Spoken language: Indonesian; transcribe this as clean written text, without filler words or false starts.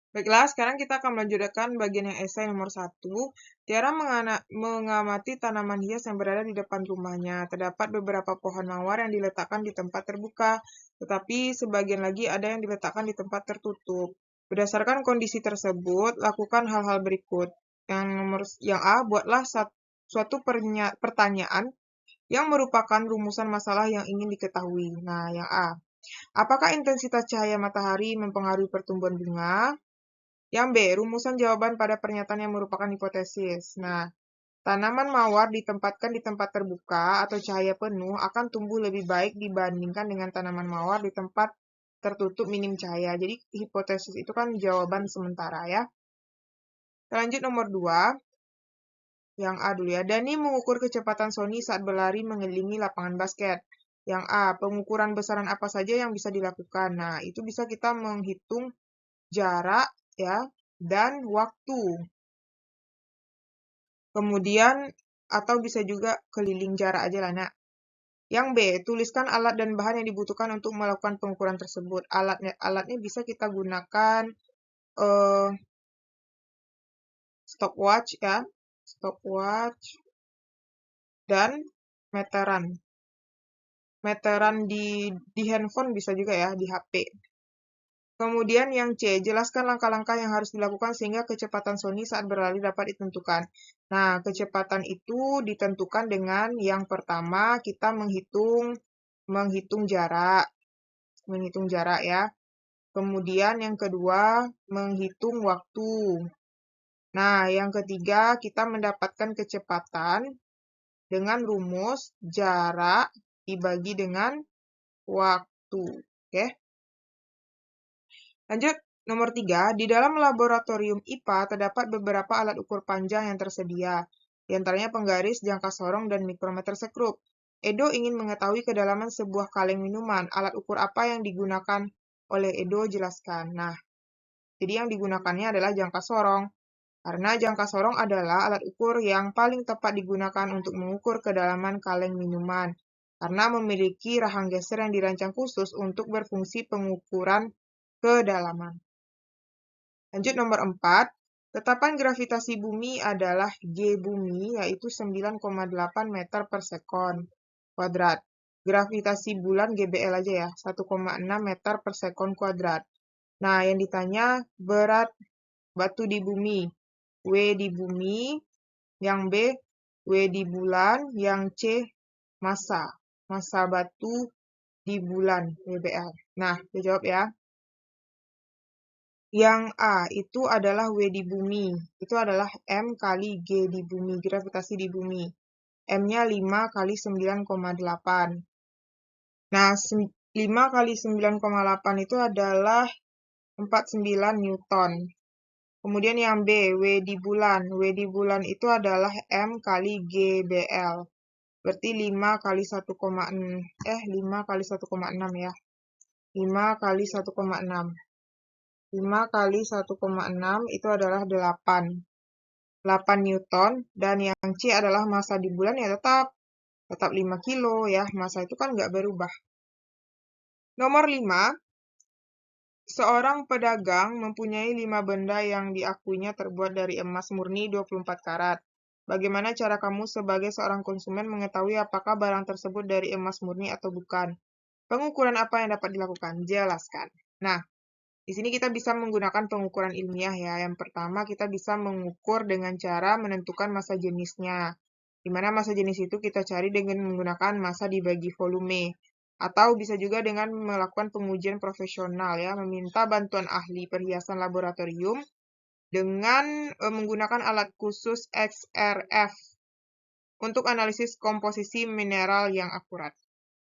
Baiklah, sekarang kita akan melanjutkan bagian yang esai nomor 1. Tiara mengamati tanaman hias yang berada di depan rumahnya. Terdapat beberapa pohon mawar yang diletakkan di tempat terbuka, tetapi sebagian lagi ada yang diletakkan di tempat tertutup. Berdasarkan kondisi tersebut, lakukan hal-hal berikut. Yang A, buatlah suatu pertanyaan yang merupakan rumusan masalah yang ingin diketahui. Nah, yang A, apakah intensitas cahaya matahari mempengaruhi pertumbuhan bunga? Yang B, rumusan jawaban pada pernyataan yang merupakan hipotesis. Nah, tanaman mawar ditempatkan di tempat terbuka atau cahaya penuh akan tumbuh lebih baik dibandingkan dengan tanaman mawar di tempat tertutup minim cahaya. Jadi, hipotesis itu kan jawaban sementara ya. Kita lanjut nomor 2. Yang A dulu ya. Dani mengukur kecepatan Sony saat berlari mengelilingi lapangan basket. Yang A, pengukuran besaran apa saja yang bisa dilakukan. Nah, itu bisa kita menghitung jarak ya dan waktu. Kemudian atau bisa juga keliling jarak aja lah, nak. Yang B, tuliskan alat dan bahan yang dibutuhkan untuk melakukan pengukuran tersebut. Alatnya bisa kita gunakan stopwatch ya, stopwatch dan meteran. Meteran di handphone bisa juga ya, di HP. Kemudian yang C, jelaskan langkah-langkah yang harus dilakukan sehingga kecepatan Sony saat berlari dapat ditentukan. Nah, kecepatan itu ditentukan dengan yang pertama kita menghitung jarak ya. Kemudian yang kedua menghitung waktu. Nah, yang ketiga kita mendapatkan kecepatan dengan rumus jarak dibagi dengan waktu. Oke. Lanjut, nomor 3. Di dalam laboratorium IPA terdapat beberapa alat ukur panjang yang tersedia, di antaranya penggaris, jangka sorong, dan mikrometer sekrup. Edo ingin mengetahui kedalaman sebuah kaleng minuman. Alat ukur apa yang digunakan oleh Edo? Jelaskan. Nah, jadi yang digunakannya adalah jangka sorong. Karena jangka sorong adalah alat ukur yang paling tepat digunakan untuk mengukur kedalaman kaleng minuman. Karena memiliki rahang geser yang dirancang khusus untuk berfungsi pengukuran kedalaman. Lanjut nomor 4. Tetapan gravitasi bumi adalah G bumi, yaitu 9,8 meter per sekon kuadrat. Gravitasi bulan GBL aja ya, 1,6 meter per sekon kuadrat. Nah, yang ditanya berat batu di bumi. W di bumi, yang B, W di bulan, yang C, massa. Massa batu di bulan, WBL. Nah, dijawab ya. Yang A itu adalah W di bumi. Itu adalah M kali G di bumi, gravitasi di bumi. M-nya 5 kali 9,8. Nah, 5 kali 9,8 itu adalah 49 Newton. Kemudian yang B, W di bulan. W di bulan itu adalah M kali GBL. Berarti 5 kali 1,6 ya. 5 kali 1,6. 5 kali 1,6 itu adalah 8. 8 Newton. Dan yang C adalah massa di bulan ya tetap 5 kilo ya. Massa itu kan nggak berubah. Nomor 5. Seorang pedagang mempunyai 5 benda yang diakuinya terbuat dari emas murni 24 karat. Bagaimana cara kamu sebagai seorang konsumen mengetahui apakah barang tersebut dari emas murni atau bukan? Pengukuran apa yang dapat dilakukan? Jelaskan. Nah, di sini kita bisa menggunakan pengukuran ilmiah ya. Yang pertama kita bisa mengukur dengan cara menentukan massa jenisnya. Di mana massa jenis itu kita cari dengan menggunakan massa dibagi volume. Atau bisa juga dengan melakukan pengujian profesional ya, meminta bantuan ahli perhiasan laboratorium dengan menggunakan alat khusus XRF untuk analisis komposisi mineral yang akurat.